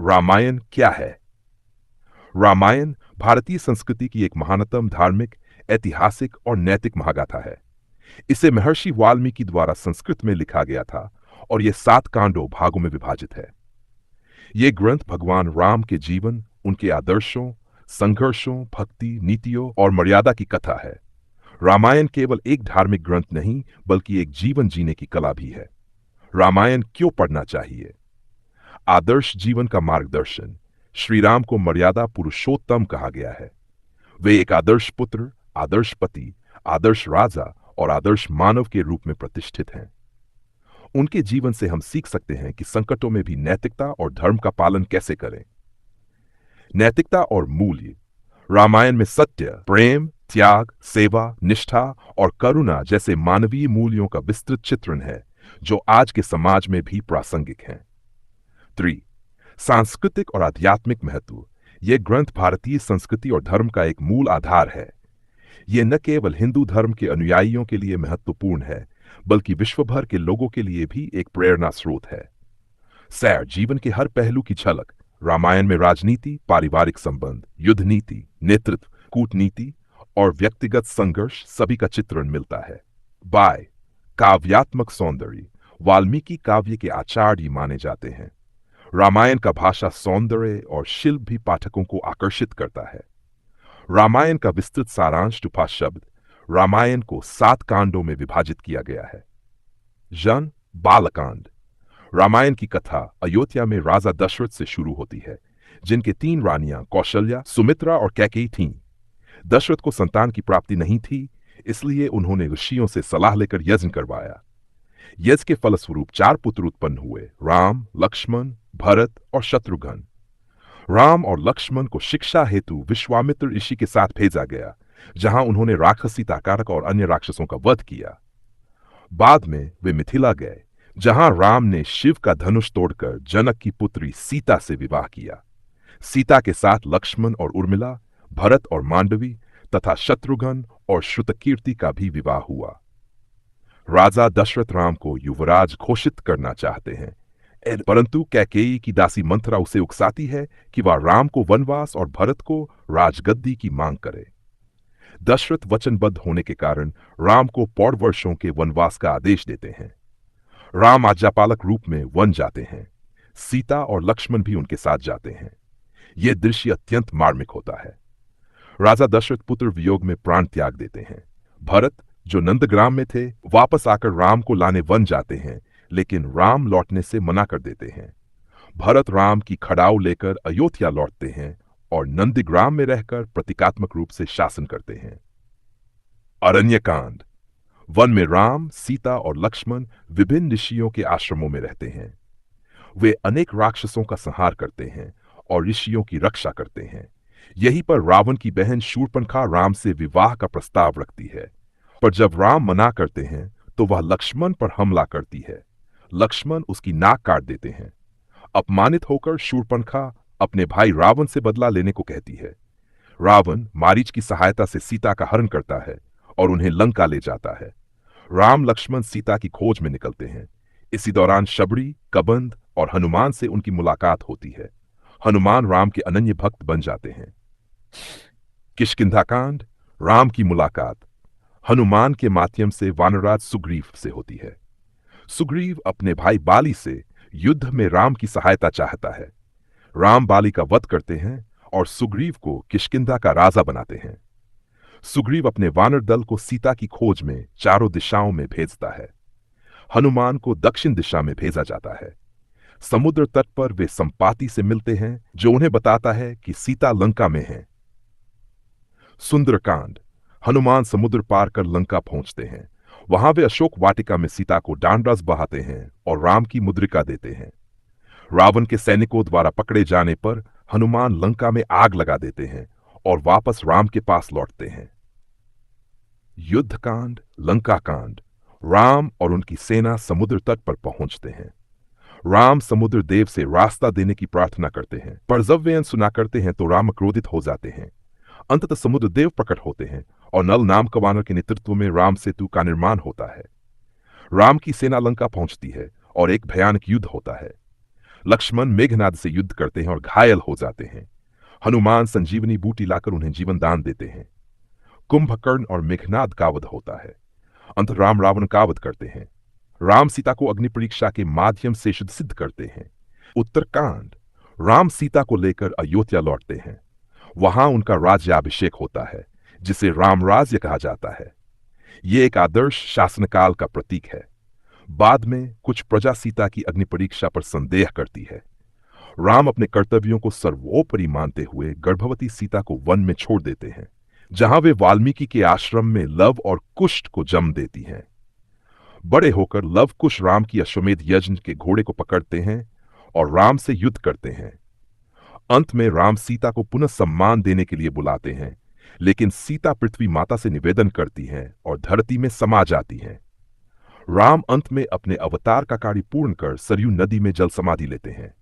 रामायण क्या है? रामायण भारतीय संस्कृति की एक महानतम धार्मिक, ऐतिहासिक और नैतिक महागाथा है। इसे महर्षि वाल्मीकि द्वारा संस्कृत में लिखा गया था और यह 7 कांडों भागों में विभाजित है। ये ग्रंथ भगवान राम के जीवन, उनके आदर्शों, संघर्षों, भक्ति, नीतियों और मर्यादा की कथा है। रामायण केवल एक धार्मिक ग्रंथ नहीं, बल्कि एक जीवन जीने की कला भी है। रामायण क्यों पढ़ना चाहिए? आदर्श जीवन का मार्गदर्शन। श्री राम को मर्यादा पुरुषोत्तम कहा गया है। वे एक आदर्श पुत्र, आदर्श पति, आदर्श राजा और आदर्श मानव के रूप में प्रतिष्ठित हैं। उनके जीवन से हम सीख सकते हैं कि संकटों में भी नैतिकता और धर्म का पालन कैसे करें। नैतिकता और मूल्य। रामायण में सत्य, प्रेम, त्याग, सेवा, निष्ठा और करुणा जैसे मानवीय मूल्यों का विस्तृत चित्रण है, जो आज के समाज में भी प्रासंगिक हैं। 3. सांस्कृतिक और आध्यात्मिक महत्व। यह ग्रंथ भारतीय संस्कृति और धर्म का एक मूल आधार है। यह न केवल हिंदू धर्म के अनुयायियों के लिए महत्वपूर्ण है, बल्कि विश्व भर के लोगों के लिए भी एक प्रेरणा स्रोत है। सैर जीवन के हर पहलू की झलक। रामायण में राजनीति, पारिवारिक संबंध, युद्ध नीति, नेतृत्व, कूटनीति और व्यक्तिगत संघर्ष सभी का चित्रण मिलता है। बाय काव्यात्मक सौंदर्य। वाल्मीकि काव्य के आचार्य माने जाते हैं। रामायण का भाषा सौंदर्य और शिल्प भी पाठकों को आकर्षित करता है। रामायण का विस्तृत सारांश टुपा शब्द। रामायण को 7 कांडों में विभाजित किया गया है। जन बालकांड। रामायण की कथा अयोध्या में राजा दशरथ से शुरू होती है, जिनके 3 रानियां कौशल्या, सुमित्रा और कैकेयी थीं। दशरथ को संतान की प्राप्ति नहीं थी, इसलिए उन्होंने ऋषियों से सलाह लेकर यज्ञ करवाया। यज्ञ के फलस्वरूप 4 पुत्र उत्पन्न हुए, राम, लक्ष्मण, भरत और शत्रुघ्न। राम और लक्ष्मण को शिक्षा हेतु विश्वामित्र ऋषि के साथ भेजा गया, जहां उन्होंने राक्षसी ताकारक और अन्य राक्षसों का वध किया। बाद में वे मिथिला गए, जहां राम ने शिव का धनुष तोड़कर जनक की पुत्री सीता से विवाह किया। सीता के साथ लक्ष्मण और उर्मिला, भरत और मांडवी तथा शत्रुघ्न और श्रुतकीर्ति का भी विवाह हुआ। राजा दशरथ राम को युवराज घोषित करना चाहते हैं, परंतु कैकेयी की दासी मंथरा उसे उकसाती है कि वह राम को वनवास और भरत को राजगद्दी की मांग करे। दशरथ वचनबद्ध होने के कारण राम को 4 वर्षों के वनवास का आदेश देते हैं। राम आज्ञापालक रूप में वन जाते हैं। सीता और लक्ष्मण भी उनके साथ जाते हैं। यह दृश्य अत्यंत मार्मिक होता है। राजा दशरथ पुत्र वियोग में प्राण त्याग देते हैं। भरत, जो नंदग्राम में थे, वापस आकर राम को लाने वन जाते हैं, लेकिन राम लौटने से मना कर देते हैं। भरत राम की खड़ाऊ लेकर अयोध्या लौटते हैं और नंदीग्राम में रहकर प्रतीकात्मक रूप से शासन करते हैं। अरण्यकांड। वन में राम, सीता और लक्ष्मण विभिन्न ऋषियों के आश्रमों में रहते हैं। वे अनेक राक्षसों का संहार करते हैं और ऋषियों की रक्षा करते हैं। यहीं पर रावण की बहन शूर्पणखा राम से विवाह का प्रस्ताव रखती है, पर जब राम मना करते हैं तो वह लक्ष्मण पर हमला करती है। लक्ष्मण उसकी नाक काट देते हैं। अपमानित होकर शूर्पणखा अपने भाई रावण से बदला लेने को कहती है। रावण मारीच की सहायता से सीता का हरण करता है और उन्हें लंका ले जाता है। राम लक्ष्मण सीता की खोज में निकलते हैं। इसी दौरान शबरी, कबंध और हनुमान से उनकी मुलाकात होती है। हनुमान राम के अनन्य भक्त बन जाते हैं। किष्किंधाकांड। राम की मुलाकात हनुमान के माध्यम से वानरराज सुग्रीव से होती है। सुग्रीव अपने भाई बाली से युद्ध में राम की सहायता चाहता है। राम बाली का वध करते हैं और सुग्रीव को किष्किंधा का राजा बनाते हैं। सुग्रीव अपने वानर दल को सीता की खोज में चारों दिशाओं में भेजता है। हनुमान को दक्षिण दिशा में भेजा जाता है। समुद्र तट पर वे संपाति से मिलते हैं, जो उन्हें बताता है कि सीता लंका में है। सुंदरकांड। हनुमान समुद्र पार कर लंका पहुंचते हैं। वहां वे अशोक वाटिका में सीता को डांड रस बहाते हैं और राम की मुद्रिका देते हैं। रावण के सैनिकों द्वारा पकड़े जाने पर हनुमान लंका में आग लगा देते हैं और वापस राम के पास लौटते हैं। युद्धकांड, लंका कांड। राम और उनकी सेना समुद्र तट पर पहुंचते हैं। राम समुद्र देव से रास्ता देने की प्रार्थना करते हैं, पर जब वे सुना करते हैं तो राम क्रोधित हो जाते हैं। अंततः समुद्र देव प्रकट होते हैं और नल नाम का वानर के नेतृत्व में राम सेतु का निर्माण होता है। राम की सेना लंका पहुंचती है और एक भयानक युद्ध होता है। लक्ष्मण मेघनाद से युद्ध करते हैं और घायल हो जाते हैं। हनुमान संजीवनी बूटी लाकर उन्हें जीवन दान देते हैं। कुंभकर्ण और मेघनाद का वध होता है। अंत राम रावण का वध करते हैं। राम सीता को अग्नि परीक्षा के माध्यम से शुद्ध सिद्ध करते हैं। उत्तरकांड, राम सीता को लेकर अयोध्या लौटते हैं। वहां उनका राज्याभिषेक होता है, जिसे रामराज्य कहा जाता है। ये एक आदर्श शासनकाल का प्रतीक है। बाद में कुछ प्रजा सीता की अग्नि परीक्षा पर संदेह करती है। राम अपने कर्तव्यों को सर्वोपरि मानते हुए गर्भवती सीता को वन में छोड़ देते हैं, जहां वे वाल्मीकि के आश्रम में लव और कुश को जन्म देती हैं। बड़े होकर लव कुश राम की अश्वमेध यज्ञ के घोड़े को पकड़ते हैं और राम से युद्ध करते हैं। अंत में राम सीता को पुनः सम्मान देने के लिए बुलाते हैं, लेकिन सीता पृथ्वी माता से निवेदन करती हैं और धरती में समा जाती हैं। राम अंत में अपने अवतार का कार्य पूर्ण कर सरयू नदी में जल समाधि लेते हैं।